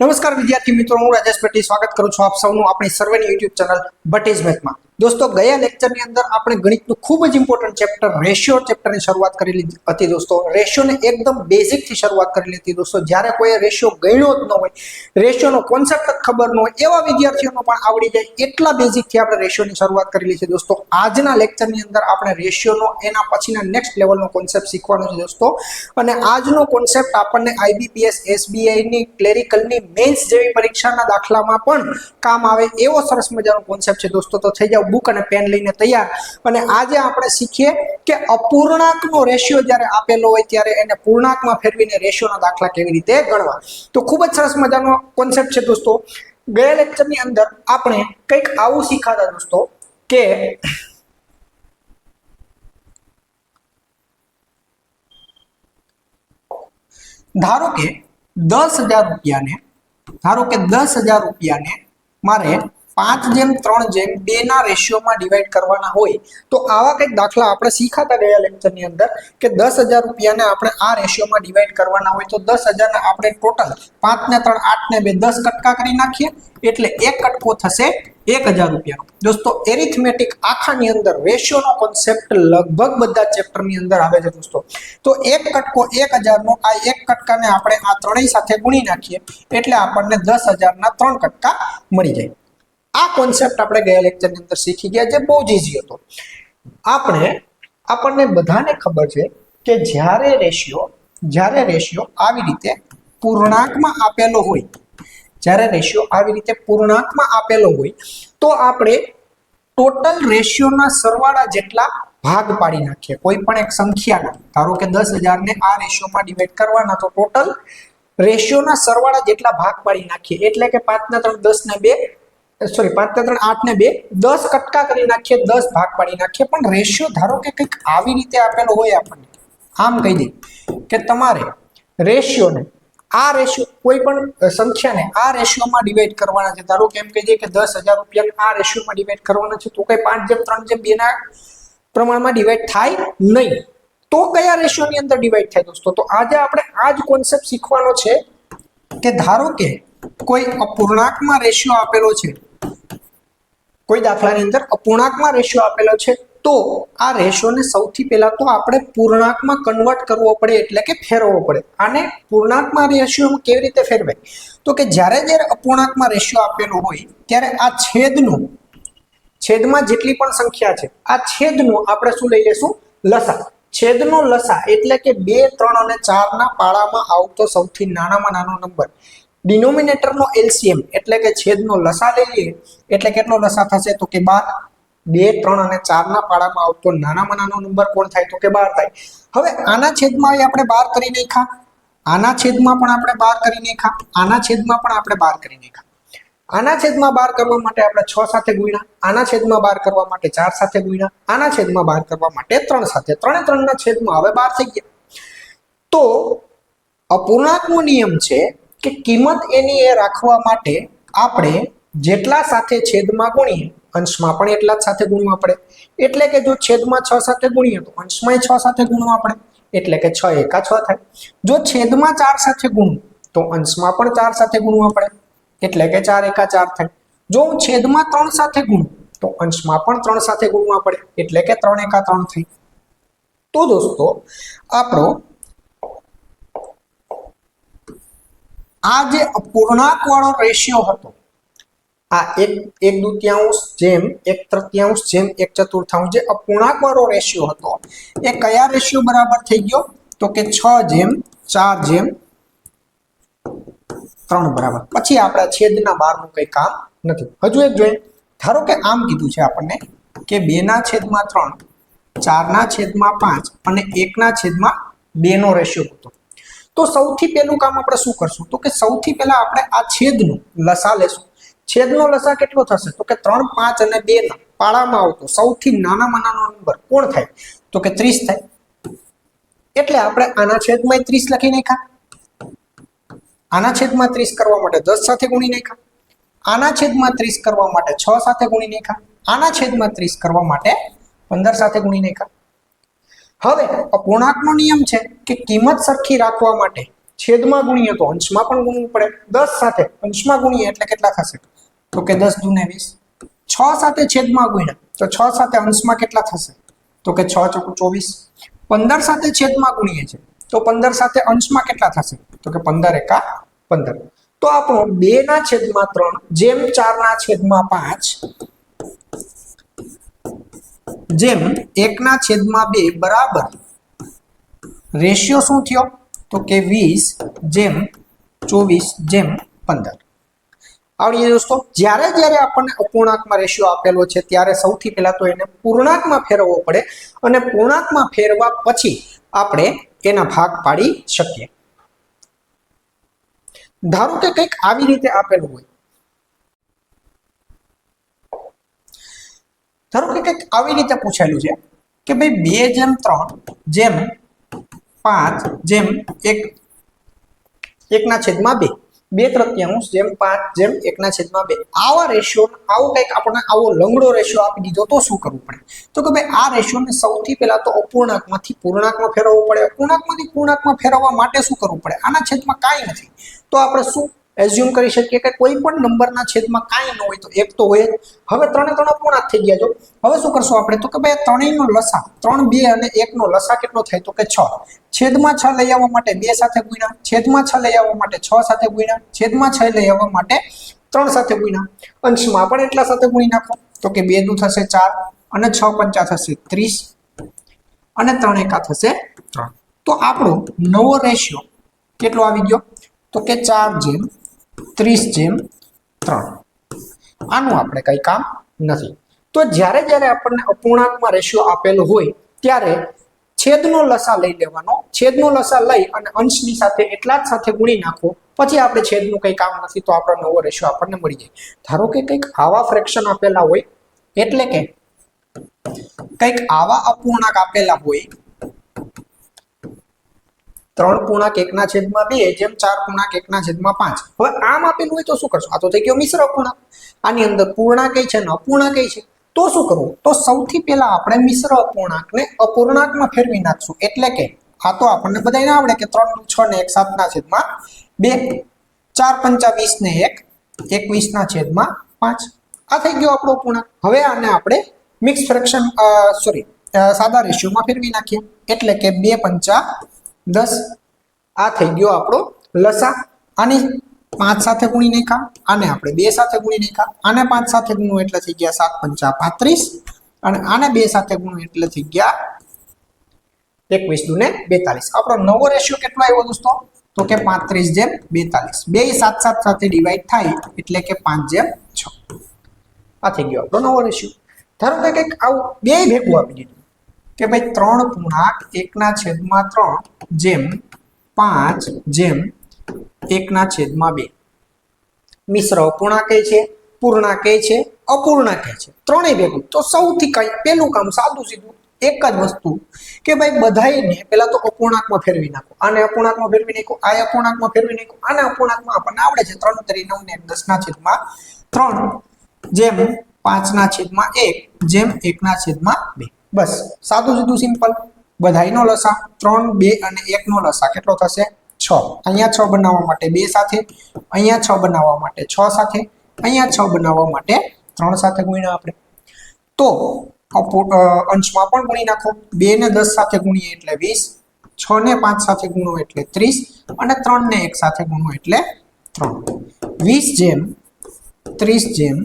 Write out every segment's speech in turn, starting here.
નમસ્કાર વિદ્યાર્થી મિત્રો, હું રાજેશ ભટ્ટી સ્વાગત કરું છું આપ સૌનું આપણી સર્વેની યુટ્યુબ ચેનલ ભટ્ટીઝ મેથમાં। દોસ્તો, ગયા લેક્ચરની અંદર આપણે ગણિતનું ખૂબ જ ઇમ્પોર્ટન્ટ ચેપ્ટર રેશિયો ચેપ્ટરની શરૂઆત કરેલી હતી। દોસ્તો, રેશિયોને એકદમ બેઝિકથી શરૂઆત કરેલી હતી। દોસ્તો, જ્યારે કોઈ રેશિયો ગણ્યો જ ન હોય, રેશિયોનો કોન્સેપ્ટ જ ખબર ન હોય, એવા વિદ્યાર્થીઓનો પણ આવડી જાય એટલા બેઝિકથી આપણે રેશિયોની શરૂઆત કરેલી છે। દોસ્તો, આજના લેક્ચરની અંદર આપણે રેશિયોનો એના પછીના નેક્સ્ટ લેવલનો કોન્સેપ્ટ શીખવાનો છે દોસ્તો। અને આજનો કોન્સેપ્ટ આપણને આઈબીપીએસ, એસબીઆઈની, ક્લેરિકલની, મેન્સ જેવી પરીક્ષાના દાખલામાં પણ કામ આવે એવો સરસ મજાનો કોન્સેપ્ટ છે દોસ્તો। તો થઈ જાવ બુક અને પેન લઈને તૈયાર। અને આજે આપણે શીખીએ કે અપૂર્ણાંકનો રેશિયો જ્યારે આપેલો હોય ત્યારે એને પૂર્ણાંકમાં ફેરવીને રેશિયોના દાખલા કેવી રીતે ગણવા। તો ખૂબ જ સરસ મજાનો કોન્સેપ્ટ છે દોસ્તો। ગયા લેક્ચરની અંદર આપણે કંઈક આવું શીખાતા દોસ્તો કે ધારો કે 10,000 રૂપિયાને મારે 5:3:2 ના રેશિયોમાં ડિવાઈડ કરવાના હોય તો આવા કંઈક દાખલા આપણે શીખાતા ગયા લેક્ચરની અંદર કે 10,000 રૂપિયાને આપણે આ રેશિયોમાં ડિવાઈડ કરવાના હોય તો 10,000 ને આપણે ટોટલ 5 ને 3 8 ને 2 10 કટકા કરી નાખીએ એટલે એક કટકો થશે 1,000 રૂપિયાનો। દોસ્તો, એરિથમેટિક આખાની અંદર રેશિયોનો કોન્સેપ્ટ લગભગ બધા ચેપ્ટરની અંદર આવે છે દોસ્તો। તો એક કટકો 1,000 નો, આ એક કટકાને આપણે આ ત્રણેય સાથે ગુણી નાખીએ એટલે આપણને 10,000 ના 3 કટકા મળી જાય। આ કોન્સેપ્ટ આપણે ગયા લેક્ચરની અંદર શીખી ગયા, જે બહુ જ ઈઝી હતો। આપણને બધાને ખબર છે કે જ્યારે રેશિયો આવી રીતે પૂર્ણાંકમાં આપેલો હોય, તો આપણે ટોટલ રેશિયોના સરવાળા જેટલા ભાગ પાડી નાખીએ કોઈ પણ એક સંખ્યાના। ધારો કે 10,000 ને આ રેશિયોમાં ડિવાઈડ કરવાના તો ટોટલ રેશિયોના સરવાળા જેટલા ભાગ પાડી નાખીએ એટલે કે 5 ને 3 10 ને 2 5 ને 3 8 ને 2 10 કટકા કરી નાખીએ, 10 ભાગ પાડી નાખીએ। પણ રેશિયો ધારો કે કંઈક આવી રીતે આપેલો હોય, આપણને આમ કહી દે કે તમારે રેશિયોને આ રેશિયો કોઈ પણ સંખ્યાને આ રેશિયોમાં ડિવાઈડ કરવાના છે। ધારો કે એમ કહી દે કે 10,000 રૂપિયાને આ રેશિયોમાં ડિવાઈડ કરવાના છે તો કઈ 5:3:2 ના પ્રમાણમાં ડિવાઈડ થાય નહીં, તો કયા રેશિયોની અંદર ડિવાઈડ થાય દોસ્તો? તો આજે આપણે આ જ કોન્સેપ્ટ શીખવાનો છે કે ધારો કે કોઈ અપૂર્ણાંકમાં રેશિયો આપેલો છે, કોઈ દાખલાની અંદર અપૂર્ણાંકમાં રેશિયો આપેલો છે તો આ રેશિયોને સૌથી પહેલા તો આપણે પૂર્ણાંકમાં કન્વર્ટ કરવો પડે એટલે કે ફેરવવો પડે। આને પૂર્ણાંકમાં રેશિયો કેવી રીતે ફેરવાય? તો કે જ્યારે અપૂર્ણાંકમાં રેશિયો આપેલો હોય ત્યારે આ છેદમાં જેટલી પણ સંખ્યા છે આ છેદનું આપણે શું લઈ લેશું? લસા। છેદનો લસા એટલે કે 2, 3 અને 4 ના પાડામાં આવતો સૌથી નાનામાં નાનો નંબર। ડિનોમિનેટરનો એલસીએમ એટલે કે છેદનો લસા લઈએ એટલે કેટલો લસા થશે? તો કે 12। 2, 3 અને 4 ના પાડામાં આવતો નાનામાં નાનો નંબર કોણ થાય? તો કે 12 થાય। હવે આના છેદમાં આપણે 12 કરી નાખ્યા, આના છેદમાં પણ આપણે 12 કરી નાખ્યા, આના છેદમાં પણ આપણે 12 કરી નાખ્યા। આના છેદમાં 12 કરવા માટે આપણે 6 સાથે ગુણ્યા, આના છેદમાં 12 કરવા માટે 4 સાથે ગુણ્યા, આના છેદમાં 12 કરવા માટે 3 સાથે, 3 ના છેદમાં હવે 12 થઈ ગયા। તો અપૂર્ણાંકનો નિયમ છે કે કિંમત એની એ રાખવા માટે આપણે જેટલા સાથે છેદમાં ગુણીએ અંશમાં પણ એટલા જ સાથે ગુણવા પડે। એટલે કે જો છેદમાં 6 સાથે ગુણીએ તો અંશમાં 6 સાથે ગુણવા પડે એટલે કે 6 એકા 6 થાય। જો છેદમાં 4 સાથે ગુણું તો અંશમાં પણ 4 સાથે ગુણવા પડે એટલે કે 4 એકા 4 થાય। જો હું છેદમાં 3 સાથે ગુણું તો અંશમાં પણ 3 સાથે ગુણવા પડે એટલે કે 3 એકા 3 થાય। તો દોસ્તો, આપણો આ જે અપૂર્ણાંક વાળો રેશિયો હતો, આ 1/2 જેમ 1/3 જેમ 1/4 જે અપૂર્ણાંક વાળો રેશિયો હતો એ કયા રેશિયો બરાબર થઈ ગયો? તો કે 6:4:3 બરાબર। પછી આપણા છેદના 12 નું કઈ કામ નથી। હજુ એક જોઈએ, ધારો કે આમ કીધું છે આપણને કે 2/3, 4/5 અને 1/2 નો રેશિયો હતો। તો સૌથી પહેલું કામ આપણે શું કરશું? તો કે સૌથી પહેલા આપણે આ છેદનો લસા લેશું। છેદનો લસા કેટલો થશે? તો કે 3, 5 અને 2 ના પાડામાં આવતો સૌથી નાનામાં નાનો નંબર કોણ થાય? તો કે 30 થાય। એટલે આપણે આના છેદમાં 30 લખી નાખ્યા, આના છેદમાં 30 કરવા માટે 10 સાથે ગુણી નાખ્યા, આના છેદમાં 30 કરવા માટે 6 સાથે ગુણી નાખ્યા, આના છેદમાં 30 કરવા માટે 15 સાથે ગુણી નાખ્યા। હવે અપૂર્ણાંકનો નિયમ છે કે કિંમત સરખી રાખવા માટે છેદમાં ગુણીએ તો અંશમાં પણ ગુણવું પડે. 10 સાથે અંશમાં ગુણીએ એટલે કેટલા થશે? તો કે 10 દુને 20. 6 સાથે છેદમાં ગુણ્યા તો 6 સાથે અંશમાં કેટલા થશે? તો કે 6 ચોકુ 24. 15 સાથે છેદમાં ગુણીએ છે તો 15 સાથે અંશમાં કેટલા થશે? તો કે 15 એકા 15. તો આપણો 2 ના છેદમાં 3 જેમ 4 ના છેદમાં 5 જેમ 1 ના છેદમાં 2 બરાબર રેશિયો શું થયો? તો કે 20 જેમ 24 જેમ 15. આવડી દોસ્તો, જ્યારે જ્યારે આપણને અપૂર્ણાંકમાં રેશિયો આપેલો છે ત્યારે સૌથી પહેલા તો એને પૂર્ણાંકમાં ફેરવવો પડે અને પૂર્ણાંકમાં ફેરવા પછી આપણે એના ભાગ પાડી શકીએ. ધારો કે કંઈક આવી રીતે આપેલું હોય. ધારો કે કંઈક આવી રીતે પૂછાયેલું છે કે ભાઈ 2 જેમ 3 જેમ 5 જેમ 1 ના છેદમાં 2 2/3 જેમ 5 જેમ 1 ના છેદમાં 2 આવા રેશિયો આવો કંઈક આપણને આવો લંગડો રેશિયો આપી દીધો તો શું કરવું પડે? તો કે ભાઈ આ રેશિયોને સૌથી પહેલા તો અપૂર્ણાંકમાંથી પૂર્ણાંકમાં ફેરવવો પડે. અપૂર્ણાંકમાંથી પૂર્ણાંકમાં ફેરવવા માટે શું કરવું પડે? આના છેદમાં કાંઈ નથી તો આપણે શું એઝ્યુમ કરી શકીએ કે કોઈ પણ નંબરના છેદમાં કાંઈ ન હોય તો એક તો હોય જ. હવે 3 3 અપૂર્ણાંક થઈ ગયા. જો હવે શું કરશું આપણે? તો કે ભાઈ ત્રણેયનો લસા 3 2 અને 1 નો લસા કેટલો થાય? તો કે 6. છેદમાં 6 લઈ આવવા માટે 2 સાથે ગુણ્યા, છેદમાં 6 લઈ આવવા માટે 6 સાથે ગુણ્યા, છેદમાં 6 લઈ આવવા માટે 3 સાથે ગુણ્યા, અંશમાં પણ એટલા સાથે ગુણી નાખો તો કે 2 દુ થશે 4 અને 6 પંચા થશે 30 અને 3 એકા થશે 3. તો આપણો નવો રેશિયો કેટલો આવી ગયો? તો કે 4 જેમ 30 જેમ 3. આનું આપણે કઈ કામ નથી. તો જ્યારે જ્યારે આપણને અપૂર્ણાંકમાં રેશિયો આપેલો હોય ત્યારે છેદનો લસા લઈ લેવાનો. છેદનો લસા લઈ અને અંશની સાથે એટલા જ સાથે ગુણી નાખો. પછી આપણે છેદનું કંઈ કામ નથી તો આપણો નવો રેશિયો આપણને મળી જાય. ધારો કે કંઈક આવા ફ્રેક્શન આપેલા હોય એટલે કે કંઈક આવા અપૂર્ણાંક આપેલા હોય 3 પૂર્ણાંક 1 ના છેદમાં 2 જેમ 4 પૂર્ણાંક 1 ના છેદમાં 5. હવે આમ આપેલું હોય તો શું કરશો? આ તો થઈ ગયો મિશ્ર અપૂર્ણાંક. આની અંદર પૂર્ણાંક છે ને અપૂર્ણાંક છે તો શું કરવું? તો સૌથી પહેલા આપણે મિશ્ર અપૂર્ણાંકને અપૂર્ણાંકમાં ફેરવી નાખશું. એટલે કે આ તો આપણને બધાને આવડે કે 3 દુ 6 ને 1 7 ના છેદમાં 2, 4 પંચા 20 ને 1 21 ના છેદમાં 5. આ થઈ ગયો આપણો અપૂર્ણાંક. હવે આને આપણે મિક્સ ફ્રેક્શન સાદા રેશિયોમાં ફેરવી નાખીએ. એટલે કે 2 પંચા 10. આ થઈ ગયો આપણો લસા. આની 5 સાથે ગુણી નાખ્યા, આને આપણે 2 સાથે ગુણી નાખ્યા, આને 5 સાથે ગુણો એટલે થઈ ગયા 7 પંચા 35 અને આને 2 સાથે ગુણો એટલે થઈ ગયા 21 દુને 42. આપણો નવો રેશિયો કેટલો આવ્યો દોસ્તો? તો કે 35 જેમ 42. બે 7 7 સાથે ડિવાઈડ થાય એટલે કે 5 જેમ 6. આ થઈ ગયો આપણો નવો રેશિયો. ધારો કે કંઈક આવું બે ભેગું આપી દીધું કે ભાઈ 3 પૂર્ણાંક 1 ના છેદમાં 3 જેમ 5 જેમ 1 ના છેદમાં 2. મિશ્ર અપૂર્ણાંક છે, પૂર્ણાંક છે, અપૂર્ણાંક છે, ત્રણેય ભેગું. તો સૌથી કઈ પહેલું કામ સાદું સીધું એક જ વસ્તુ કે ભાઈ બધાયને પહેલા તો અપૂર્ણાંકમાં ફેરવી નાખો. આને અપૂર્ણાંકમાં ફેરવી નાખો, આ અપૂર્ણાંકમાં ફેરવી નાખો, આને અપૂર્ણાંકમાં આપણને આવડે છે 3 3 9 ને 10 ના છેદમાં 3 જેમ 5 ના છેદમાં 1 જેમ 1 ના છેદમાં 2. બસ સાદું સીધું સિમ્પલ. બધાયનો લસા 3 2 અને 1 નો લસા કેટલો થશે? 6. અહીંયા 6 બનાવવા માટે 2 સાથે, અહીંયા 6 બનાવવા માટે 6 સાથે, અહીંયા 6 બનાવવા માટે 3 સાથે ગુણ્યા આપણે. તો અંશમાં પણ ગુણી નાખો. 2 ને 10 સાથે ગુણીએ એટલે 20, 6 ને 5 સાથે ગુણો એટલે 30 અને 3 ને 1 સાથે ગુણો એટલે 3. 20 જેમ 30 જેમ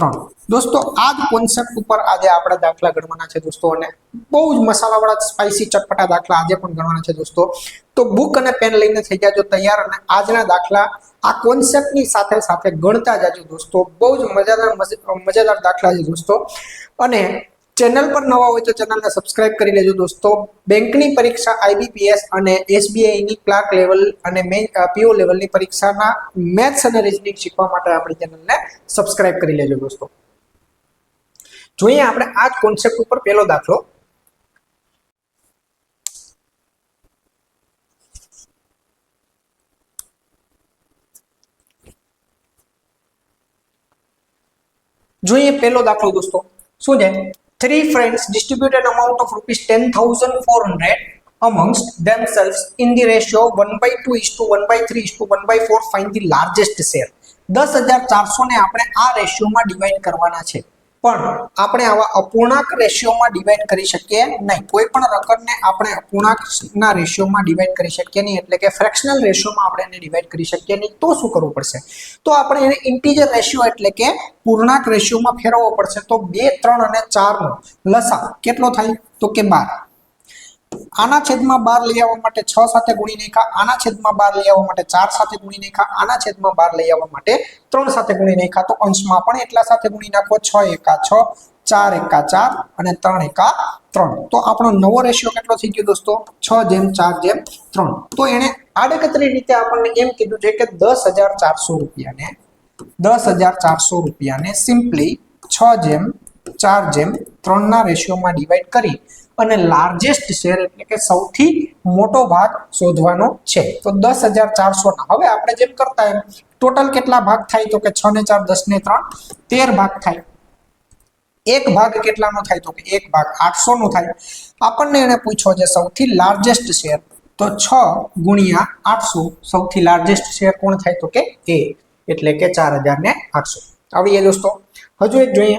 3. દોસ્તો આ જ કોન્સેપ્ટ ઉપર આજે આપણે દાખલા ગણવાના છે દોસ્તો, અને બહુ જ મસાલાવાળા સ્પાઇસી ચટપટા દાખલા આજે પણ ગણવાના છે દોસ્તો. તો બુક અને પેન લઈને થઈ જાજો તૈયાર અને આજના દાખલા આ કોન્સેપ્ટની સાથે સાથે ગણતા જાજો દોસ્તો. બહુ જ મજાદાર દાખલા છે દોસ્તો. અને ચેનલ પર નવા હોય તો ચેનલને સબસ્ક્રાઇબ કરી લેજો દોસ્તો. બેંકની પરીક્ષા IBPS અને SBI ની ક્લાર્ક લેવલ અને PO લેવલની પરીક્ષાના મેથ્સ અને રીઝનિંગ શીખવા માટે આપણી ચેનલને સબસ્ક્રાઇબ કરી લેજો દોસ્તો. જોઈએ આપણે આ જ કોન્સેપ્ટ ઉપર પહેલો દાખલો. જોઈએ પહેલો દાખલો દોસ્તો. શું છે? 3 friends distribute an amount of rupees 10,400 amongst themselves in the ratio 1/2:1/3:1/4 find the largest share. 10,400 ને આપણે આ રેશિયોમાં ડિવાઈડ કરવાના છે, પણ આપણે આવા અપૂર્ણાંક રેશિયોમાં ડિવાઈડ કરી શકીએ નહીં. કોઈ પણ રકમને આપણે અપૂર્ણાંકના રેશિયોમાં ડિવાઈડ કરી શકીએ નહીં, એટલે કે ફ્રેક્શનલ રેશિયોમાં આપણે એને ડિવાઈડ કરી શકીએ નહીં. તો શું કરવું પડશે? તો આપણે એને ઇન્ટીજર રેશિયો એટલે કે પૂર્ણાંક રેશિયોમાં ફેરવવો પડશે. તો 2, 3 અને 4 નો લસા કેટલો થાય? તો કે 12. આના છેદમાં 12 લઈ આવવા માટે 6 સાથે ગુણી નાખ્યા, આના છેદમાં 12 લઈ આવવા માટે 4 સાથે ગુણી નાખ્યા, આના છેદમાં 12 લઈ આવવા માટે 3 સાથે ગુણી નાખ્યા. તો અંશમાં પણ એટલા સાથે ગુણી નાખો. 6 એકા 6, 4 એકા 4 અને 3 એકા 3. તો આપણો નવો રેશિયો કેટલો થઈ ગયો દોસ્તો? 6:4:3. તો એને આડકતરી રીતે આપણને એમ કીધું છે કે 10,400 રૂપિયાને સિમ્પલી 6:4:3 ના રેશિયોમાં ડિવાઈડ કરી અને લાર્જેસ્ટ શેર એટલે કે સૌથી મોટો ભાગ શોધવાનો છે. તો 10,400 ના હવે આપણે જેમ કરતા એમ ટોટલ કેટલા ભાગ થાય? તો કે 6 ને 4 10 ને 3 13 ભાગ થાય. એક ભાગ કેટલાનો થાય? તો કે એક ભાગ 800 નો થાય. આપણને એને પૂછ્યો છે સૌથી લાર્જેસ્ટ શેર, તો 6 × 800 સૌથી લાર્જેસ્ટ શેર કોણ થાય? તો કે એ, એટલે કે 4,800. આવડીએ દોસ્તો. હજુ એક જોઈએ.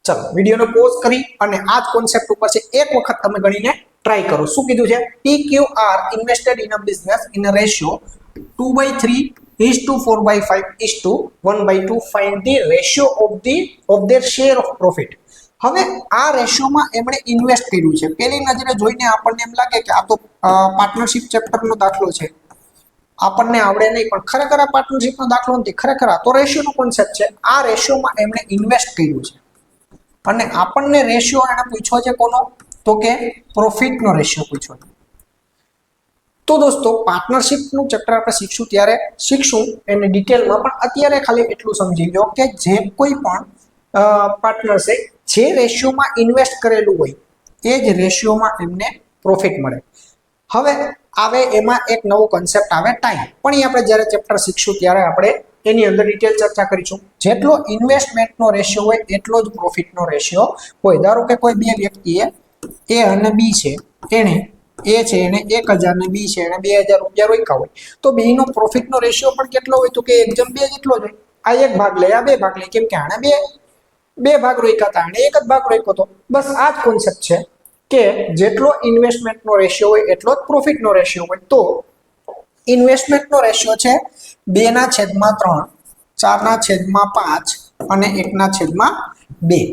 ચલો વિડીયોને પોઝ કરી અને આ જ કોન્સેપ્ટ ઉપર છે એક વખત તમે ગણીને ટ્રાય કરો. શું કીધું છે? PQR invested in a business in a ratio 2/3:4/5:1/2 find the ratio of their share of profit. હવે આ રેશિયોમાં એમણે ઇન્વેસ્ટ કર્યું છે. પહેલી નજરે જોઈને આપણને એમ લાગે કે આ તો પાર્ટનરશિપ ચેપ્ટરનો દાખલો છે, આપણને આવડે નહીં, પણ ખરેખર આ પાર્ટનરશિપનો દાખલો નથી. ખરેખર આ તો રેશિયોનો કોન્સેપ્ટ છે. આ રેશિયોમાં એમણે ઇન્વેસ્ટ કર્યું છે અને આપણને રેશિયો એને પૂછ્યો છે કોનો? તો કે પ્રોફિટનો રેશિયો પૂછ્યો છે. તો દોસ્તો પાર્ટનરશિપનું ચેપ્ટર આપણે શીખશું એને ડિટેલમાં, પણ અત્યારે ખાલી એટલું સમજી લો કે જે કોઈ પણ પાર્ટનર્સે જે રેશિયોમાં ઇન્વેસ્ટ કરેલું હોય એ જ રેશિયોમાં એમને પ્રોફિટ મળે. હવે આવે એમાં એક નવો કોન્સેપ્ટ આવે ટાઈમ, પણ એ આપણે જ્યારે ચેપ્ટર શીખશું ત્યારે આપણે એની અંદર ડિટેલ ચર્ચા કરીશું. જેટલો ઇન્વેસ્ટમેન્ટનો રેશિયો હોય એટલો જ પ્રોફિટનો રેશિયો હોય. ધારો કે કોઈ બે વ્યક્તિએ એ અને બી છે, એને એ છે એને 1,000 ને બી છે એને 2,000 રૂપિયા રોક્યા હોય, તો બેનો પ્રોફિટનો રેશિયો પણ કેટલો હોય? તો કે 1:2 જેટલો જ હોય. આ એક ભાગ લે, આ બે ભાગ લે, કેમ કે આને બે ભાગ રોક્યા હતા, આને એક જ ભાગ રોક્યો હતો. બસ આ જ કોન્સેપ્ટ છે કે જેટલો ઇન્વેસ્ટમેન્ટનો રેશિયો હોય એટલો જ પ્રોફિટનો રેશિયો હોય. તો ઇન્વેસ્ટમેન્ટનો રેશિયો છે 2/3, 4/5 અને 1/2.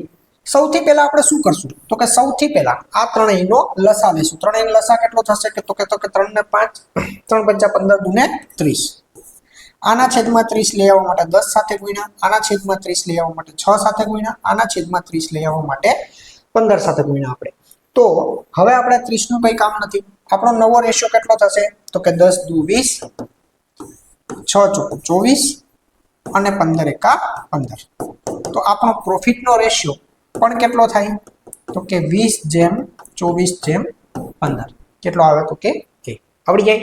સૌથી પહેલા આપણે શું કરશું? તો કે સૌથી પહેલા આ ત્રણેયનો લસા લેશું. ત્રણેયનો લસા કેટલો થશે? કે 3 ને 5, 3 × 5 = 15, 2 ને 30. આના છેદમાં 30 લઈ આવવા માટે 10 સાથે ગુણ્યા, આના છેદમાં 30 લઈ આવવા માટે 6 સાથે ગુણ્યા, આના છેદમાં 30 લઈ આવવા માટે 15 સાથે ગુણ્યા આપણે. તો હવે આપણે 30 નું કઈ કામ નથી. આપણો નવો રેશિયો કેટલો થશે? તો કે 10 × 2 = 20, 6 × 4 = 24 અને 15 × 15. તો આપણો પ્રોફિટનો રેશિયો પણ કેટલો થાય? તો કે 20:24:15. કેટલો આવે? તો કે આવડી જાય.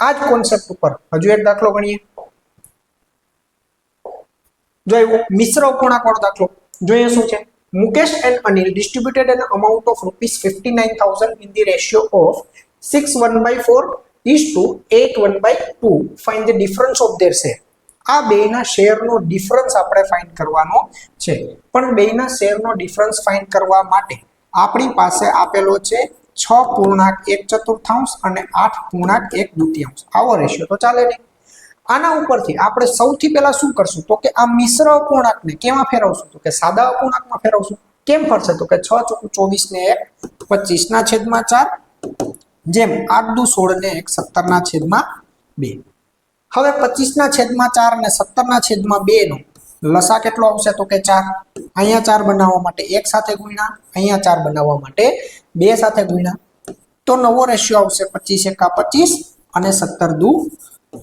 આ જ કોન્સેપ્ટ ઉપર હજુ એક દાખલો ગણીએ. જોયું મિશ્ર અપૂર્ણાંકવાળો દાખલો. જોઈએ શું છે? Mukesh and Anil distributed an amount of ₹59,000 in the ratio of 6:1/4:8:1/2. Find the difference of their share. આ બેના શેરનો ડિફરન્સ આપણે ફાઇન્ડ કરવાનો છે. પણ બેના શેરનો ડિફરન્સ ફાઇન્ડ કરવા માટે આપણી પાસે આપેલો છે 6.1/4 અને 8.1/2. આવો રેશિયો તો ચાલે નહીં. આના ઉપરથી આપણે સૌથી પહેલા શું કરશું? તો કે આ મિશ્ર અપૂર્ણાંકને કેમાં ફેરવશું? તો કે સાદા અપૂર્ણાંકમાં ફેરવશું. કેમ ફરશે? તો કે 6 × 24 ને 1 25/4, જેમ 8 × 16 ને 1 17/2. હવે 25/4 અને 17/2 નો લસા કેટલો આવશે? તો કે 4. અહીંયા 4 બનાવવા માટે 1 સાથે ગુણ્યા, અહીંયા 4 બનાવવા માટે 2 સાથે ગુણ્યા. તો નવો રેશિયો આવશે 25 × 25 અને 17 ×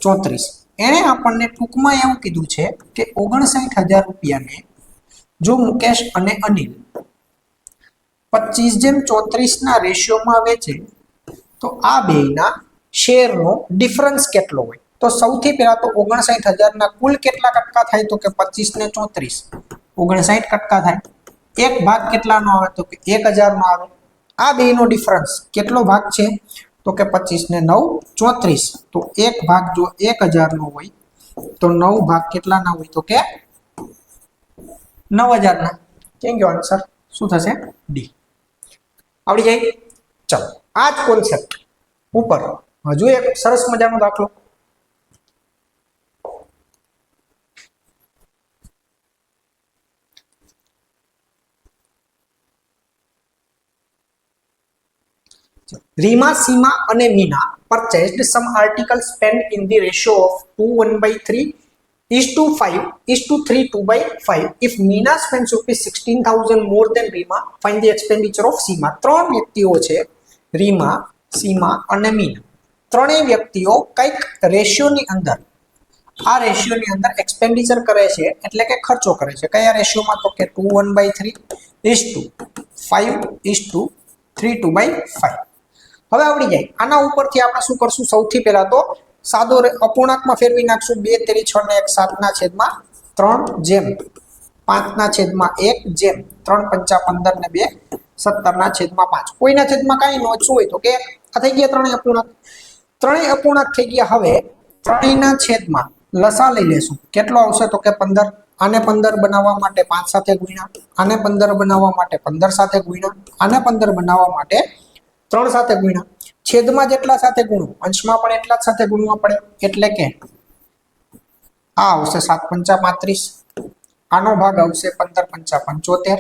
34. એણે આપણને ટૂંકમાં એવું કીધું છે કે 59,000 રૂપિયાને જો મુકેશ અને અનિલ 25:34 ના રેશિયોમાં વેચે તો આ બેના શેરનો ડિફરન્સ કેટલો હોય? તો સૌથી પહેલા તો 59,000 ના કુલ કેટલા ટકા થાય? તો કે 25 ને 34. 59 કટકા થાય. એક ભાગ કેટલાનો આવે તો કે 1000 નો આવે. આ બેનો ડિફરન્સ કેટલો ભાગ છે તો કે 25 ને 9 34. તો એક ભાગ જો 1000 નો હોય તો 9 ભાગ કેટલાના હોય તો કે 9000 ના. કેમ ગયો આન્સર શું થશે ડી. આવડી જાય. ચલો આ જ કોન્સેપ્ટ ઉપર હજુ એક સરસ મજાનો દાખલો. રીમા, સીમા અને Meena purchased some articles spent in the ratio of 2:1/3:5:3:2/5. If Meena spends ₹16,000 more than Rima, find the expenditure of Seema. ત્રણ વ્યક્તિઓ છે રીમા, સીમા અને મીના. ત્રણેય વ્યક્તિઓ કઈક રેશિયોની અંદર આ રેશિયોની અંદર એક્સપેન્ડિચર કરે છે એટલે કે ખર્ચો કરે છે. કયા રેશિયોમાં તો કે 2:1/3:5:3:2/5. હવે આવડી જાય. આના ઉપરથી આપણે શું કરશું સૌથી પહેલા તો સાદો અપૂર્ણાંકમાં ફેરવી નાખશું. 2 તેરી 6 ને 1 7/3 જેમ 5/1 જેમ 3 પંચા 15 ને 2 17/5. કોઈના છેદમાં કાંઈ ન શું હોય તો કે આ થઈ ગયા ત્રણેય અપૂર્ણાંક. ત્રણેય અપૂર્ણાંક થઈ ગયા. હવે ત્રણેયના છેદમાં લસા લઈ લેશું. કેટલો આવશે તો કે 15. આને 15 બનાવવા માટે 5 સાથે ગુણ્યા, આને 15 બનાવવા માટે 15 સાથે ગુણ્યા, આને 15 બનાવવા માટે 3 સાથે ગુણ્યા. છેદમાં જેટલા સાથે ગુણો અંશમાં પણ એટલા જ સાથે ગુણવા પડે. એટલે કે આ આવશે 7×5 = 35. આનો ભાગ આવશે 15×5 = 75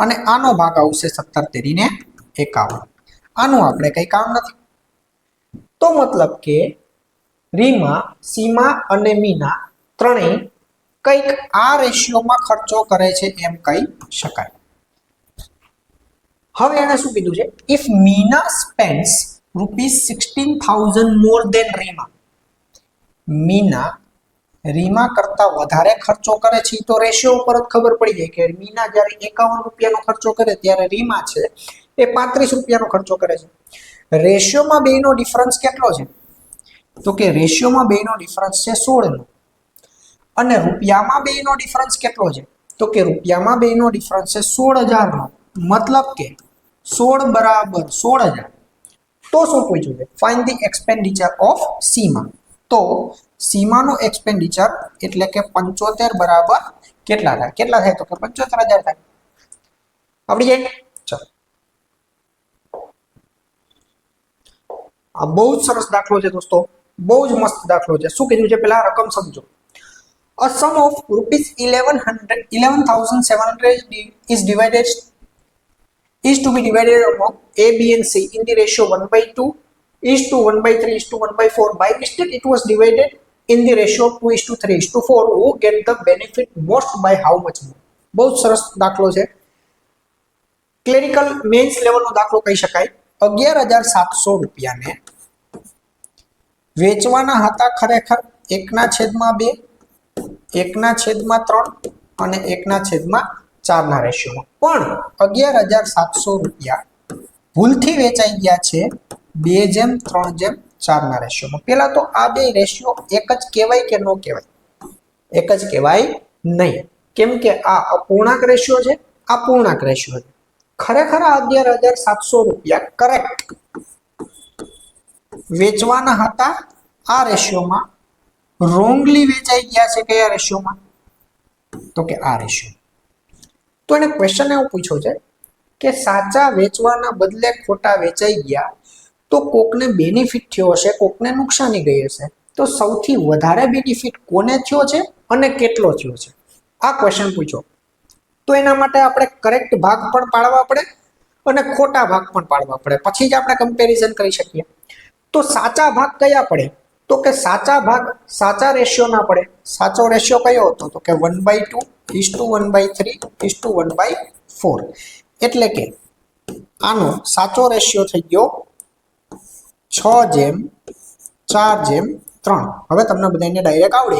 અને આનો ભાગ આવશે 17×3 = 51. આનું આપણે કઈ કામ નથી. તો મતલબ કે રીમા, સીમા અને મીના ત્રણેય કઈક આ રેશિયોમાં ખર્ચો કરે છે એમ કહી શકાય. હવે એને શું કીધું છે if Meena spends ₹16,000 more than Reema. Meena Reema કરતા વધારે ખર્ચો કરે છે તો રેશિયો ઉપર જ ખબર પડી જાય કે મીના જ્યારે 51 રૂપિયાનો ખર્ચો કરે ત્યારે રીમા છે એ 35 રૂપિયાનો ખર્ચો કરે છે. રેશિયોમાં બેનો ડિફરન્સ કેટલો છે તો કે રેશિયોમાં બેનો ડિફરન્સ છે 16 નો. અને રૂપિયામાં બેનો ડિફરન્સ કેટલો છે તો કે રૂપિયામાં બેનો ડિફરન્સ છે 16,000 નો. મતલબ કે 16 બરાબર 16,000. તો શું પૂછ્યું છે ફાઇન્ડ ધી એક્સપેન્ડિચર ઓફ સીમા. તો સીમાનો એક્સપેન્ડિચર એટલે કે 75 બરાબર કેટલા થાય? કેટલા થાય તો કે 75,000 થાય. આવડી જાય. ચલો આ બહુ જ સરસ દાખલો છે દોસ્તો, બહુ જ મસ્ત દાખલો છે. શું કીધું છે પેલા રકમ સમજો. A sum of ₹11,700 is to be divided among A, B and C in the ratio 1/2:1/3:1/4. By mistake it was divided in the ratio of 2:3:4. Who get the benefit most by how much more? બહુ સરસ દાખલો છે. Clerical men's લેવલનો દાખલો કહી શકાય. 11,700 રૂપિયાને વેચવાના હતા ખરેખર 1/2, 1/3 અને 1/4 ના રેશિયોમાં. પણ 11,700 રૂપિયા ભૂલથી વેચાઈ ગયા છે 2:3:4 ના રેશિયોમાં. પેલા તો આ બે રેશિયો એક જ કહેવાય કે ન કહેવાય? એક જ કહેવાય નહીં. કેમ કે આ અપૂર્ણાંક રેશિયો છે, આ પૂર્ણાંક રેશિયો છે. ખરેખર આ 11,700 રૂપિયા કરેક્ટ વેચવાના હતા આ રેશિયોમાં, રોંગલી વેચાઈ ગયા છે કયા રેશિયોમાં તો કે આ રેશિયો. તો એને ક્વેશ્ચન એવો પૂછ્યો છે કે સાચા વેચવાના બદલે ખોટા વેચાઈ ગયા તો કોકને બેનિફિટ થયો હશે, કોકને નુકસાની ગઈ હશે. તો સૌથી વધારે બેનિફિટ કોને થયો છે અને કેટલો થયો છે? આ ક્વેશ્ચન પૂછો. તો એના માટે આપણે કરેક્ટ ભાગ પણ પાડવા પડે અને ખોટા ભાગ પણ પાડવા પડે, પછી જ આપણે કમ્પેરિઝન કરી શકીએ. તો સાચા ભાગ કયા પડે તો કે સાચા ભાગ સાચા રેશિયો ના પડે. સાચો રેશિયો કયો હતો તો કે 1/2:1/3:1/4. એટલે કે આનો સાચો રેશિયો થઈ ગયો 6:4:3. હવે તમને બધાને ડાયરેક્ટ આવડે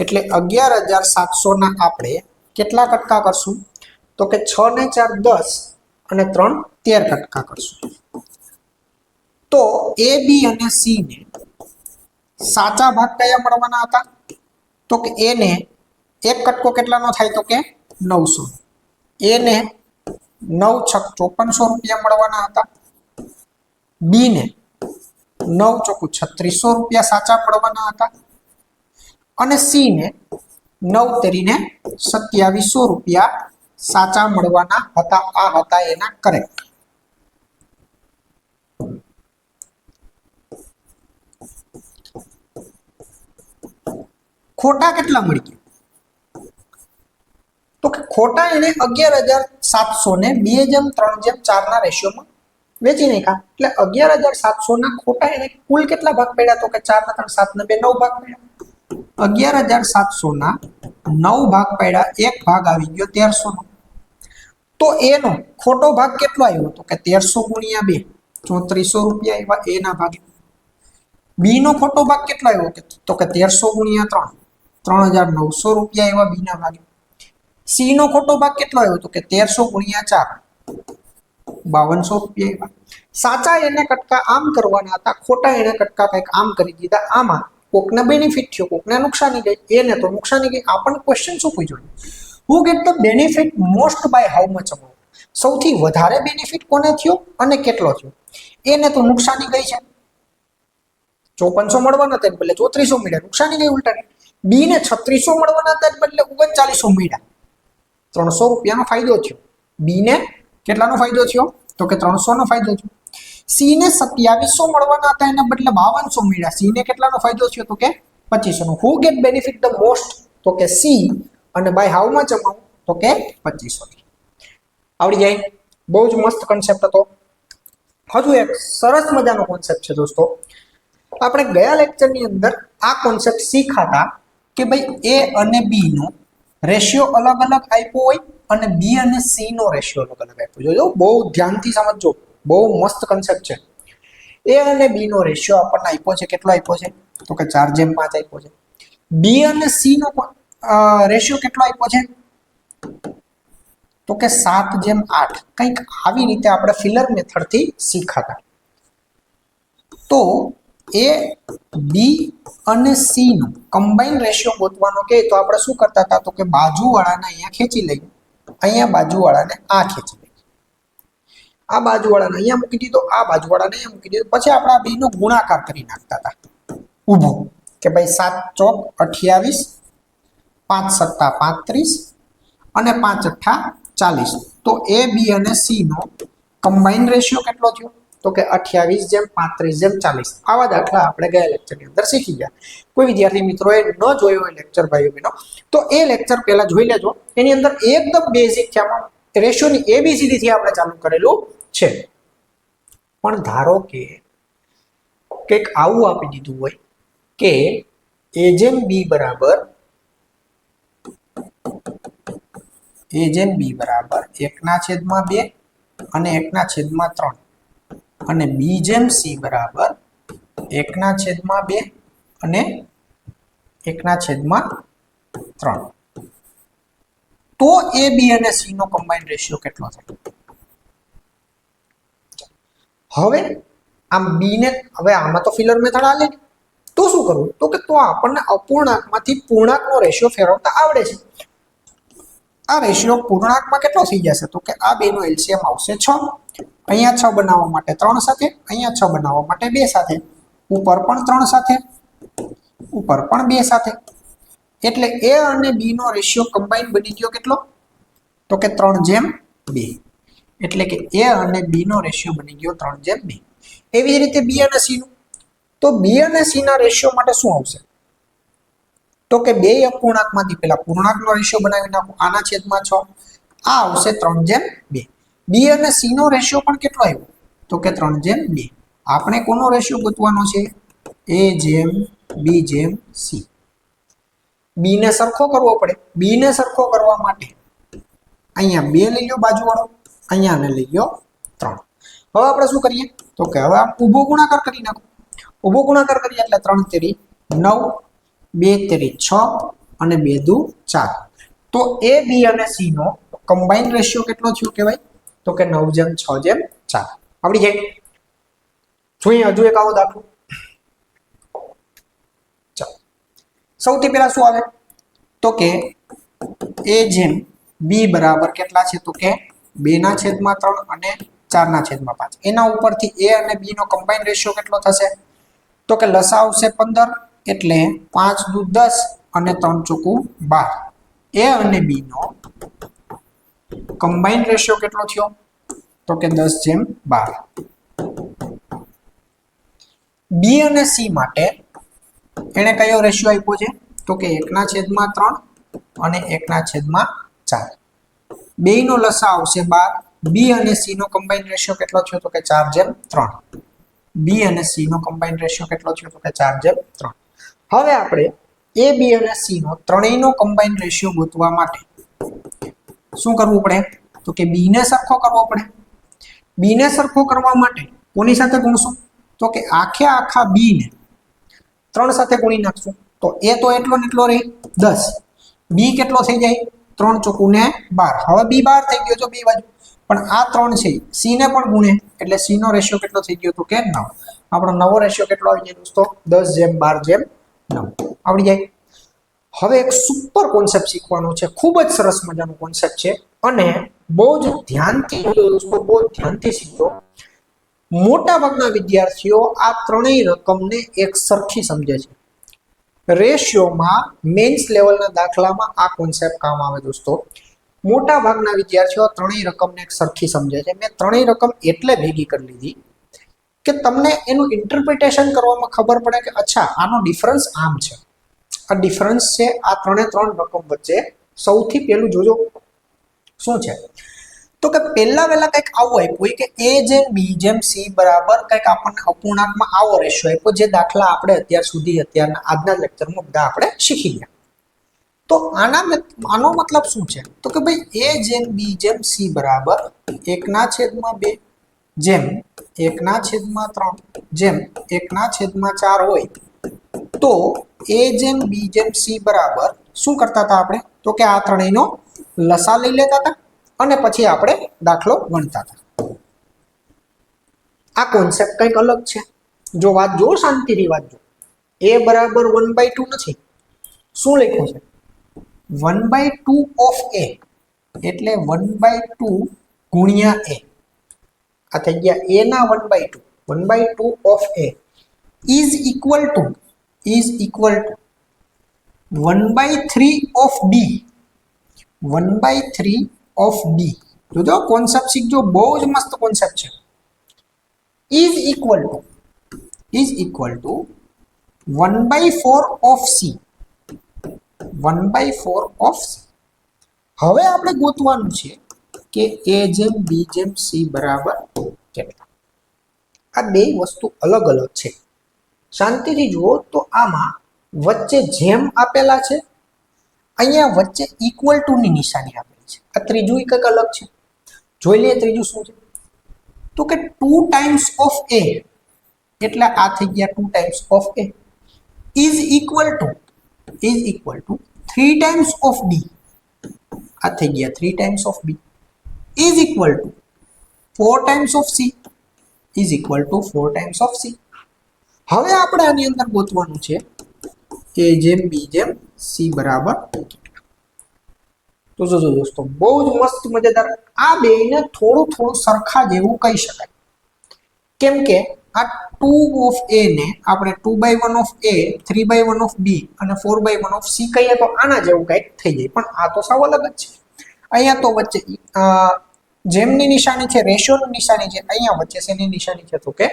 એટલે 11,700 ના આપણે કેટલા કટકા કરશું તો કે 6 ને 4 10 અને 3 13 કટકા કરશું. તો A, B અને C ને સાચા ભાગ કયા મળવાના હતા તો કે A ને એક કટકો કેટલાનો થાય તો કે 900. એને 9 છક 5400 રૂપિયા મળવાના હતા. બી ને 9 ચોકુ 3600 રૂપિયા સાચા મળવાના હતા. અને સી ને 9 તેરીને 2700 રૂપિયા સાચા મળવાના હતા. આ હતા એના કરેક્ટ. ખોટા કેટલા મળી ગયા તો કે ખોટા એને 11700 ને 2:3:4 ના રેશિયોમાં વેચી નાખ્યા. એટલે 11700 ના ખોટા એને કુલ કેટલા ભાગ પડ્યા તો કે 4 ના 3 7 ને 2 9 ભાગ પડ્યા. 11700 ના 9 ભાગ પડ્યા. એક ભાગ આવી ગયો 1300 નો. તો એનો ખોટો ભાગ કેટલો આવ્યો તો કે 1300 ગુણ્યા 2 3400 રૂપિયા આવ્યા એના ભાગે. બી નો ખોટો ભાગ કેટલો આવ્યો તો કે 1300 ગુણ્યા 3 3900 રૂપિયા આવ્યા બી ના ભાગે. સી નો ખોટો ભાગ કેટલો આવ્યો તો કે 1300 ગુણ્યા 4 5200 રૂપિયા આવ્યા. સાચા એને કટકા આમ કરવાના હતા, ખોટા એને કટકા કંઈક આમ કરી દીધા. આમાં કોકને બેનિફિટ થયો, કોકને નુકસાની ગઈ. એને તો નુકસાની ગઈ. આપણને ક્વેશ્ચન શું પૂછ્યો? Who get the benefit most by how much amount? સૌથી વધારે બેનિફિટ કોને થયો અને કેટલો થયો? એને તો નુકસાની ગઈ છે, 5400 મળવાના હતા બદલે 3400 મળ્યા, નુકસાની ગઈ ઉલટાની. બી ને 3600 મળવાના હતા બદલે 3900 મળ્યા, 300 રૂપિયાનો ફાયદો થયો. બી ને કેટલાનો ફાયદો થયો તો કે 300 નો ફાયદો થયો. સી ને 2700 મળવાના હતા એના બદલે 5200 મળ્યા. સી ને કેટલાનો ફાયદો થયો તો કે 2500 નો. હુ ગેટ બેનિફિટ ધ મોસ્ટ તો કે સી, અને બાય હાઉ મચ અમાઉન્ટ તો કે 2500. આવડી જાય. બહુ જ મસ્ત કન્સેપ્ટ હતો. હજુ એક સરસ મજાનો કોન્સેપ્ટ છે દોસ્તો. આપણે ગયા લેક્ચરની અંદર આ કોન્સેપ્ટ શીખાતા કે ભાઈ એ અને બી નો રેશિયો અલગ અલગ આપ્યો હોય અને બી અને સી નો રેશિયો અલગ અલગ આપ્યો. જોજો, બહુ ધ્યાનથી સમજજો, બહુ મસ્ત કન્સેપ્ટ છે. એ અને બી નો રેશિયો આપણને આપ્યો છે. કેટલો આપ્યો છે તો કે 4:5 આપ્યો છે. બી અને સી નો રેશિયો કેટલો આપ્યો છે તો કે 7:8. કંઈક આવી રીતે આપણે ફિલર મેથડથી શીખાતા. તો એ બી અને સી નો કમ્બાઈન રેશિયો ગોતવાનો કે તો આપણે શું કરતા હતા તો કે બાજુવાળાને અહીંયા ખેંચી લઈએ, અહીંયા બાજુવાળાને આ ખેંચી લઈએ, આ બાજુવાળાને અહીંયા મૂકી દીધો, આ બાજુવાળાને અહીંયા મૂકી દીધો. પછી આપણે આ બેનો ગુણાકાર કરી નાખતા હતા ઊભો કે ભાઈ 7 ચોક 28, 5 સત્તા 35 અને 5 અઠ્ઠા 40. તો એ બી અને સી નો કમ્બાઈન રેશિયો કેટલો થયો તો કે 28:35:40. આવા દાખલા આપણે ગયા લેક્ચરની અંદર શીખી ગયા. કોઈ વિદ્યાર્થી મિત્રોએ ન જોયો હોય લેક્ચર ભાઈઓ બહેનો તો એ લેક્ચર પહેલા જોઈ લેજો. એની અંદર એકદમ બેઝિક છે, આમાં રેશિયોની એબીસીડી થી આપણે ચાલુ કરેલું છે. પણ ધારો કે કંઈક આવું આપી દીધું હોય કે a/b બરાબર 1/2 અને 1/3 અને b/c બરાબર 1/2 અને 1/3. તો એ બી અને સી નો કમ્બાઈન રેશિયો કેટલો થાય? હવે આમ બી ને હવે આમાં તો ફિલર મેથડ આલે તો શું કરવું તો કે તો આપણને અપૂર્ણાંકમાંથી પૂર્ણાંકનો રેશિયો ફેરવતા આવડે છે. આ રેશિયો પૂર્ણાંકમાં કેટલો થઈ જશે તો કે આ બેનો એલસીએમ આવશે 6. અહીંયા 6 બનાવવા માટે 3 સાથે, અહીંયા 6 બનાવવા માટે 2 સાથે, ઉપર પણ 3 સાથે, ઉપર પણ 2 સાથે. એટલે એ અને બી નો રેશિયો કમ્બાઈન બની ગયો કેટલો તો કે 3:2. એટલે કે એ અને બી નો રેશિયો બની ગયો 3:2. એવી જ રીતે બી અને સી નું, તો બી અને સી ના રેશિયો માટે શું આવશે તો કે બે અપૂર્ણાંકમાંથી પેલા પૂર્ણાંકનો રેશિયો બનાવી નાખો, આના છેદમાં 6. આ આવશે 3:2. બી અને સી નો રેશિયો પણ કેટલો આવ્યો તો કે 3:2. આપણે કોનો રેશિયો ગોતવાનો છે a/b/c. બી ને સરખો કરવો પડે. બી ને સરખો કરવા માટે અહીંયા 2 લઈ લો બાજુવાળો, અહીંયા ને લઈ લો 3. હવે આપણે શું કરીએ તો કે હવે આમ ઊભો ગુણાકાર કરી નાખો. ઊભો ગુણાકાર કરીએ એટલે 3 તેરી 9, 2 તેરી 6 અને 2 દુ 4. તો એ બી અને સી નો કમ્બાઈન રેશિયો કેટલો થયો કહેવાય તો કે 9:6:4. આવડી જાય. જોઈએ હજુ એક આવો દાખલો. ચાલો સૌથી પહેલા શું આવે તો કે એ જેમ બી બરાબર કેટલા છે તો કે 2/3 અને 4/5. એના ઉપરથી એ અને બી નો કમ્બાઈન રેશિયો કેટલો થશે તો કે લસા આવશે 15 એટલે 5 દુ 10 અને 3 ચોકું 12. એ અને બી નો કમ્બાઈન રેશિયો કેટલો થયો તો કે 10/12. બી અને સી માટે એને કયો રેશિયો આપ્યો છે તો કે 1/3 અને 1/4. બેયનો લસા આવશે 12. બી અને સી નો કમ્બાઈન રેશિયો કેટલો થયો તો કે 4/3. બી અને સી નો કમ્બાઈન રેશિયો કેટલો થયો તો કે 4/3. હવે આપણે એ બી અને સી નો ત્રણેયનો કમ્બાઈન રેશિયો ગોતવા માટે શું કરવું પડે તો કે બી ને સરખો કરવો પડે. બી ને સરખો કરવા માટે કોની સાથે ગુણશું તો કે આખા બી ને 3 સાથે ગુણી નાખશું તો એ તો એટલો ને એટલો રહી 10. બી કેટલો થઈ જાય 3 ચોકું ને 12. હવે બી 12 થઈ ગયો તો બી બાજુ પણ આ 3 છે સી ને પણ ગુણે એટલે સી નો રેશિયો કેટલો થઈ ગયો તો કે 9. આપણો નવો રેશિયો કેટલો આવી જાય દોસ્તો 10/12/9 આવડી જાય. હવે એક સુપર કોન્સેપ્ટ શીખવાનો છે, ખૂબ જ સરસ મજાનો કોન્સેપ્ટ છે અને બહુ જ ધ્યાનથી દોસ્તો, બહુ ધ્યાનથી શીખજો. મોટા ભાગના વિદ્યાર્થીઓ આ ત્રણેય રકમને એક સરખી સમજે છે. રેશિયોમાં મેન્સ લેવલના દાખલામાં આ કોન્સેપ્ટ કામ આવે દોસ્તો. મોટા ભાગના વિદ્યાર્થીઓ ત્રણેય રકમને એક સરખી સમજે છે. મેં ત્રણેય રકમ એટલે ભેગી કરી લીધી કે તમને એનું ઇન્ટરપ્રિટેશન કરવામાં ખબર પડે કે અચ્છા આનો ડિફરન્સ આમ છે, આ ડિફરન્સ છે આ ત્રણે ત્રણ રકમ વચ્ચે. સૌથી પહેલું જોજો શું છે તો કે પહેલા વહેલા કંઈક આવું આપ્યું હોય કે એ જેમ બી જેમ સી બરાબર કંઈક આપણને અપૂર્ણાંકમાં આવો રેશિયો આપ્યો, જે દાખલા આપણે અત્યાર સુધી અત્યારના આજના લેક્ચરમાં બધા આપણે શીખી ગયા. તો આનો મતલબ શું છે તો કે ભાઈ એ જેમ બી જેમ સી બરાબર 1/2 જેમ 1/3 જેમ 1/4 હોય તો એ જેમ બી જેમ સી બરાબર શું કરતા હતા આપણે તો કે આ ત્રણેયનો લસા લઈ લેતા હતા અને પછી આપણે દાખલો ગણતા હતા. આ કોન્સેપ્ટ કંઈક અલગ છે. જો વાત જો શાંતિથી વાત જો, a બરાબર 1/2 નથી, શું લખ્યું છે 1/2 ઓફ a એટલે 1/2 ગુણ્યા a. આ થઈ ગયા a ના 1/2 of a is equal to 1/3 of b. 1/3 of b. જોજો કોન્સેપ્ટ શીખજો, બહુ જ મસ્ત કોન્સેપ્ટ છે. Is equal to 1/4 of c. 1/4 of c. હવે આપણે ગોતવાનું છે કે a જેમ b જેમ c બરાબર કેટલા. આ બે વસ્તુ અલગ અલગ છે. શાંતિથી જુઓ તો આમાં વચ્ચે જેમ આપેલા છે, અહીંયા વચ્ચે ઇક્વલ ટુ ની નિશાની આપેલી છે. આ ત્રીજું કંઈક અલગ છે. જોઈ લઈએ ત્રીજું શું છે તો કે 2 ટાઈમ્સ ઓફ a એટલે આ થઈ ગયા 2 times of a is equal to 3 times of b. આ થઈ ગયા 3 times of b is equal to 4 times of c is equal to 4 times of c. હવે આપણે આની અંદર ગોતવાનું છે a જેમ b જેમ c બરાબર. તો જોજો દોસ્તો, બહુ જ મસ્ત મજેદાર. આ બેને થોડું સરખા જેવું કહી શકાય, કેમ કે આ 2 ઓફ a ને આપણે 2/1 ઓફ a, 3/1 ઓફ b અને 4/1 ઓફ c કહીએ તો આના જેવું કંઈક થઈ જાય. પણ આ તો સાવ અલગ જ છે. અહીંયા તો વચ્ચે જેમની નિશાની છે, રેશિયોની નિશાની છે, અહીંયા વચ્ચે શેની નિશાની છે તો કે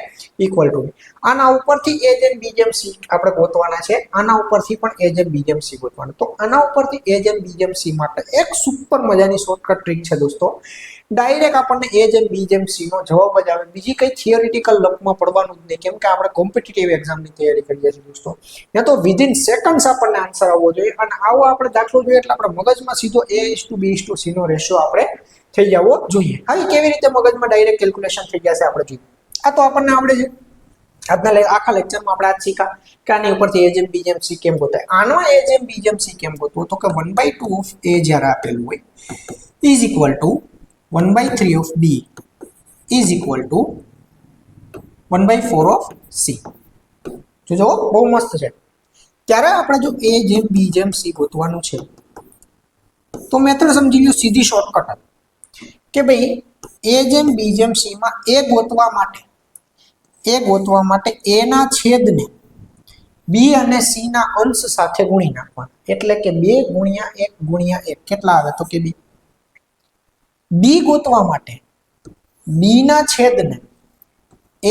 ઇક્વલ ટુ. આના ઉપરથી a જેમ b જેમ c આપણે ગોતવાના છે. આના ઉપરથી પણ a જેમ b જેમ c ગોતવાના. તો આના ઉપરથી a જેમ b જેમ c માટે એક સુપર મજાની શોર્ટકટ ટ્રીક છે દોસ્તો. ડાયરેક્ટ આપણને a જેમ b જેમ c નો જવાબ જ આવે. બીજી કઈ થિયોરિટિકલ લપમાં પડવાનું જ નહીં, કેમ કે આપણે કોમ્પિટિટિવ એક્ઝામની તૈયારી કરીએ છીએ દોસ્તો. ત્યાં તો વિધિન સેકન્ડ્સ આપણને આન્સર આવવો જોઈએ અને આવો આપણે દાખલો જોઈએ એટલે આપણે મગજમાં સીધો a:b:c નો રેશિયો આપણે થઈ જવો જોઈએ. હવે કેવી રીતે મગજમાં ડાયરેક્ટ કેલ્ક્યુલેશન થઈ જશે આપણે જોઈએ. આ તો આપણને આવડે છે. આજના આખા લેક્ચરમાં આપણે આજ શીખા કે આની ઉપરથી a જેમ b જેમ c કેમ ગોતાય. આનો a જેમ b જેમ c કેમ ગોતવો તો કે 1/2 ઓફ a જ્યારે આપેલું હોય is equal to 1/3 of b is equal to 1/4 of c. જો બહુ મસ્ત છે. ત્યારે આપણે જો a જેમ b જેમ c ગોતવાનું છે તો મેથડ સમજી લ્યો સીધી શોર્ટકટ કે ભાઈ એ જેમ બી જેમ સી માં એ ગોતવા માટે એ ના છેદને બી અને સી ના અંશ સાથે ગુણી નાખવાના એટલે કે 2 ગુણ્યા 1 ગુણ્યા 1 કેટલા આવે તો કે બી ગોતવા માટે બી ના છેદને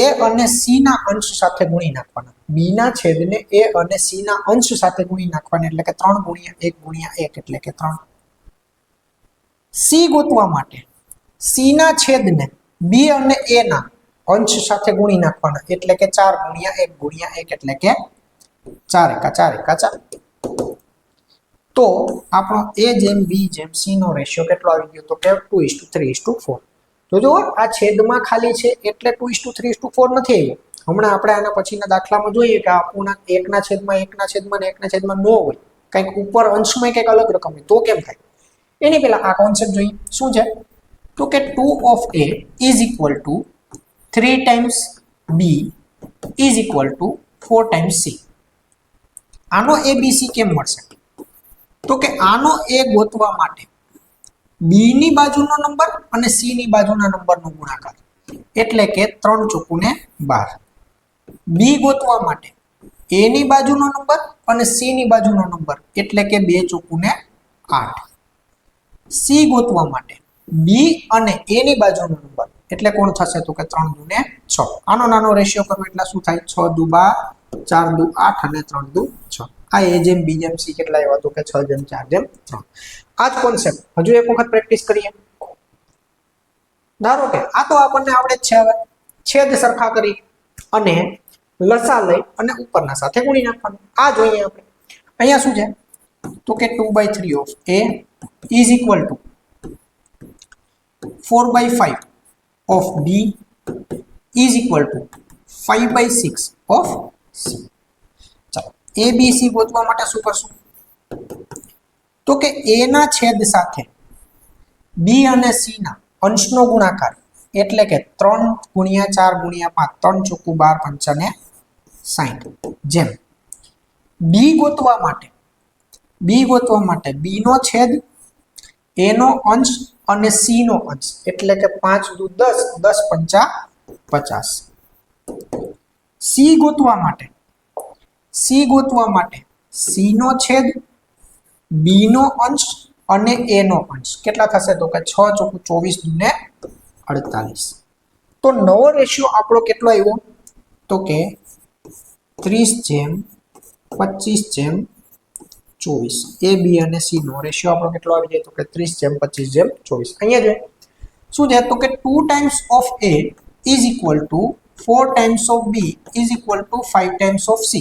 એ અને સી ના અંશ સાથે ગુણી નાખવાના બી ના છેદને એ અને સી ના અંશ સાથે ગુણી નાખવાના એટલે કે 3 ગુણ્યા 1 ગુણ્યા 1 એટલે કે 3 સી ગોતવા માટે સી ના છેદને બી અને એ ના અંશ સાથે ગુણી નાખવાના એટલે કે 4 ગુણ્યા 1 ગુણ્યા 1 એટલે કે 4 એકા 4 તો આપણો એ જેમ બી જેમ સી નો રેશિયો કેટલો આવી ગયો તો કે 2:3:4 તો જો આ છેદમાં ખાલી છે એટલે 2:3:4 નથી આવ્યો હમણાં આપણે આના પછીના દાખલામાં જોઈએ કે આ પૂર્ણાંક 1 ના છેદમાં 1 ના છેદમાં ને 1 ના છેદમાં ન હોય કંઈક ઉપર અંશમાં કંઈક અલગ રકમ હોય તો કેમ થાય એની પહેલા આ કોન્સેપ્ટ જોઈએ શું છે તો કે 2 of a is equal to 3 times b is equal to 4 times c આનો abc કેમ મળશે તો કે આનો a ગોતવા માટે b ની બાજુનો નંબર અને c ની બાજુના નંબરનો ગુણાકાર એટલે કે 3 ચોકુ ને 12 b ગોતવા માટે a ની બાજુનો નંબર અને c ની બાજુનો નંબર એટલે કે 2 ચોકુ ને 8 c ગોતવા માટે b અને a ની બાજુનો નંબર એટલે કોણ થશે તો કે 3 દુ ને 6 આનો નાનો રેશિયો કરો એટલે શું થાય 6 દુ 12 4 દુ 8 અને 3 દુ 6 આ એ જેમ બી જેમ સી કેટલા આવ્યા તો કે 6 જેમ 4 જેમ 3 આ જ કોન્સેપ્ટ હજુ એક વખત પ્રેક્ટિસ કરીએ ધારો કે આ તો આપણને આવડે જ છે હવે છેદ સરખા કરી અને લસા લઈ અને ઉપરના સાથે ગુણી નાખવાનું આ જોઈએ આપણે અહીંયા શું છે તો કે 2/3 of a is equal to 4/5 of b is equal to 5/6 of c ચાલો a b c ગોતવા માટે શું કરશું તો કે a ના છેદ સાથે b અને c ના અંશનો ગુણાકાર એટલે કે 3 ગુણ્યા 4 ગુણ્યા 5 3 ચોકુ 12 પંચા ને 60 જેમ b ગોતવા માટે b નો છેદ a નો અંશ અને c નો અંશ એટલે કે 5 દુ 10 10 પંચા 50 c ગોતવા માટે c નો છેદ b નો અંશ અને a નો અંશ કેટલા થશે તો કે 6 ચોકુ 24 દુ ને 48 તો નવો રેશિયો આપણો કેટલો આવ્યો તો કે 30:25:24 a b અને c નો રેશિયો આપણો કેટલો આવી જાય તો કે 30:25:24 અહીંયા જોઈએ શું છે તો કે 2 times of a is equal to 4 times of b is equal to 5 times of c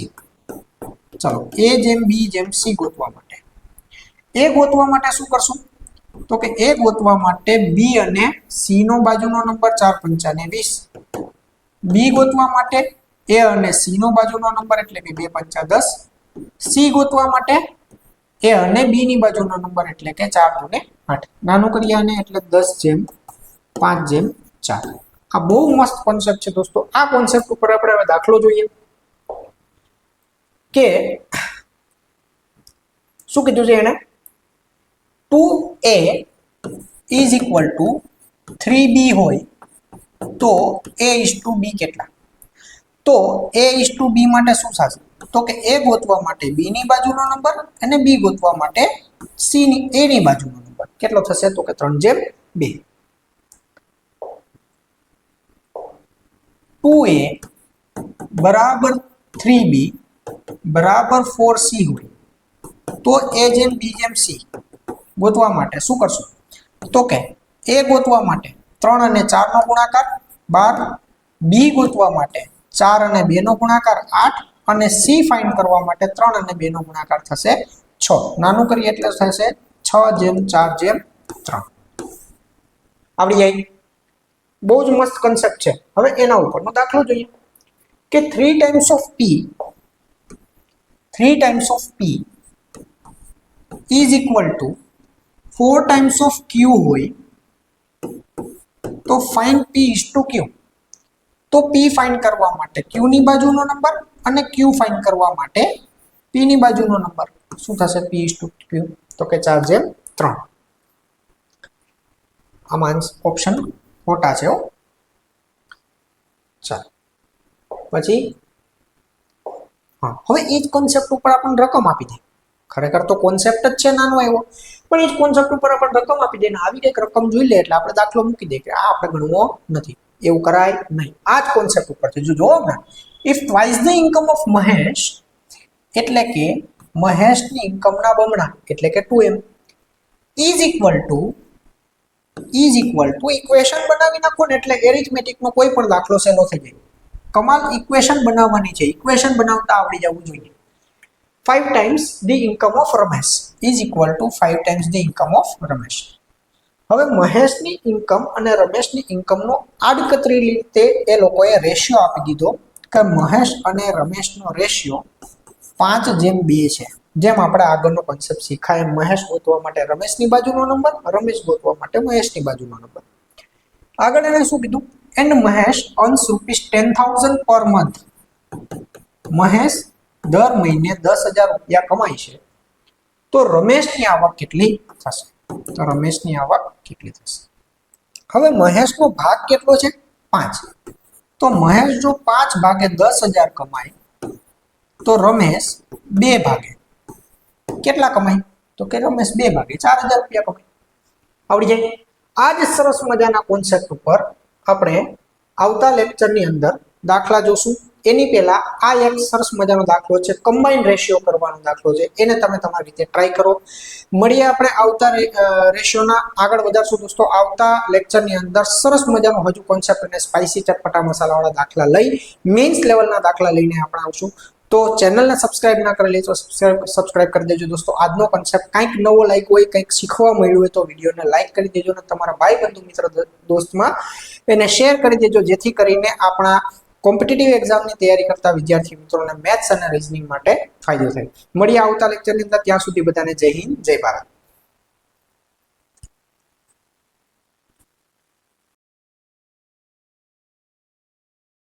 ચલો a જેમ b જેમ c ગોતવા માટે a ગોતવા માટે શું કરશું તો કે a ગોતવા માટે b અને c નો બાજુનો નંબર 4 પંચા ને 20 b ગોતવા માટે a અને c નો બાજુનો નંબર એટલે કે 2 પંચા 10 c ગોતવા માટે a અને b ની બાજુનો નંબર એટલે કે 4 દુ ને 8 નાનું કરીએ આને એટલે 10:5:4 આ બહુ મસ્ત કોન્સેપ્ટ છે દોસ્તો આ કોન્સેપ્ટ ઉપર આપણે હવે દાખલો જોઈએ કે શું કીધું છે એને 2a is equal to 3b હોય તો a is to b કેટલા તો a is to b માટે શું થશે તો કે a ગોતવા માટે b ની બાજુનો નંબર અને b ગોતવા માટે c ની a ની બાજુનો નંબર કેટલો થશે તો કે 3/2 2a બરાબર 3b બરાબર 4c હોય તો a જેમ b જેમ c ગોતવા માટે શું કરશું તો કે a ગોતવા માટે 3 અને 4 નો ગુણાકાર 12 b ગોતવા માટે 4 અને 2 નો ગુણાકાર 8 અને c ફાઇન્ડ કરવા માટે 3 અને 2 નો ગુણાકાર થશે 6 નાનું કરીએ એટલે થશે 6/4/3 આવડી જાય બહુ જ મસ્ત કન્સેપ્ટ છે હવે એના ઉપરનો દાખલો જોઈએ કે 3 times of p is equal to 4 times of q હોય તો find p is to q તો p ફાઇન્ડ કરવા માટે q ની બાજુનો નંબર અને q ફાઇન્ડ કરવા માટે p ની બાજુનો નંબર શું થશે p is to q તો કે 4/3 આમાં ઓપ્શન ખોટા છે. ચાલો પછી હા, હવે એ જ કોન્સેપ્ટ ઉપર આપણને રકમ આપી દે. ખરેખર તો કોન્સેપ્ટ જ છે નાનો એવો, પણ એ જ કોન્સેપ્ટ ઉપર આપણને રકમ આપી દે ને આવી કંઈક રકમ જોઈ લે એટલે આપણે દાખલો મૂકી દે કે આ આપણે ગણવો નથી. એવું કરાય નહીં. આ જ કોન્સેપ્ટ ઉપરથી જો જોવો ને, if twice the income of Mahesh એટલે કે મહેશની ઇન્કમના બમણા એટલે કે 2m is equal to equation બનાવી નાખો ને એટલે એરિથમેટિકનો કોઈ પણ દાખલો સહેલો થઈ જાય. કમાલ ઇક્વેશન બનાવવાની છે, ઇક્વેશન બનાવતા આવડી જવું જોઈએ. 5 times the income of Ramesh is equal to 5 times the income of Ramesh. હવે મહેશની ઇન્કમ અને રમેશની ઇન્કમનો આડકતરી રીતે એ લોકોએ રેશિયો આપી દીધો કે મહેશ અને રમેશનો રેશિયો 5:2 છે. જેમ આપણે આગળનો કોન્સેપ્ટ શીખાય, મહેશ ગોતવા માટે રમેશની બાજુનો નંબર, રમેશ ગોતવા માટે મહેશની બાજુનો નંબર. આગળ એને શું કીધું? And Mahesh અર્ન્સ ₹10,000 per month. Mahesh દર મહિને 10,000 રૂપિયા કમાય છે, તો રમેશની આવક કેટલી થશે? તો રમેશની આવક કેટલી થશે? હવે મહેશનો ભાગ કેટલો છે? 5. તો મહેશ જો 5 ભાગે 10,000 કમાય તો રમેશ 2 ભાગે કેટલા કમાય? તો કે રમેશ 2 ભાગે 4,000 રૂપિયા કમાય. આવડી જાય. આ જ સરસ મજાના કોન્સેપ્ટ ઉપર આપણે આવતા લેક્ચરની અંદર દાખલા જોશું. એની પહેલા આ એક સરસ મજાનો દાખલો છે, કમ્બાઈન્ડ રેશિયો કરવાનો દાખલો છે, એને તમે તમારી રીતે ટ્રાય કરો. મળીએ આપણે આવતા રેશિયોના આગળ વધારશું દોસ્તો. આવતા લેક્ચરની અંદર સરસ મજાનો હજુ કોન્સેપ્ટ અને સ્પાઇસી ચટપટા મસાલાવાળા દાખલા લઈ મેઇન્સ લેવલના દાખલા લઈને આપણે આવશું. તો ચેનલને સબસ્ક્રાઇબ ના કરેલી તો સબસ્ક્રાઇબ કરી દેજો દોસ્તો. આજનો કોન્સેપ્ટ કંઈક નવો લાગ્યો હોય, કંઈક શીખવા મળ્યું હોય તો વિડીયોને લાઈક કરી દેજો અને તમારા ભાઈ બંધુ મિત્ર દોસ્તમાં એને શેર કરી દેજો, જેથી કરીને આપણા કોમ્પિટિટિવ એક્ઝામની તૈયારી કરતા વિદ્યાર્થી મિત્રોને મેથ્સ અને રીઝનિંગ માટે ફાયદો થાય. મળીએ આવતા લેક્ચરની અંદર. ત્યાં સુધી બધાને જય હિન્દ, જય ભારત.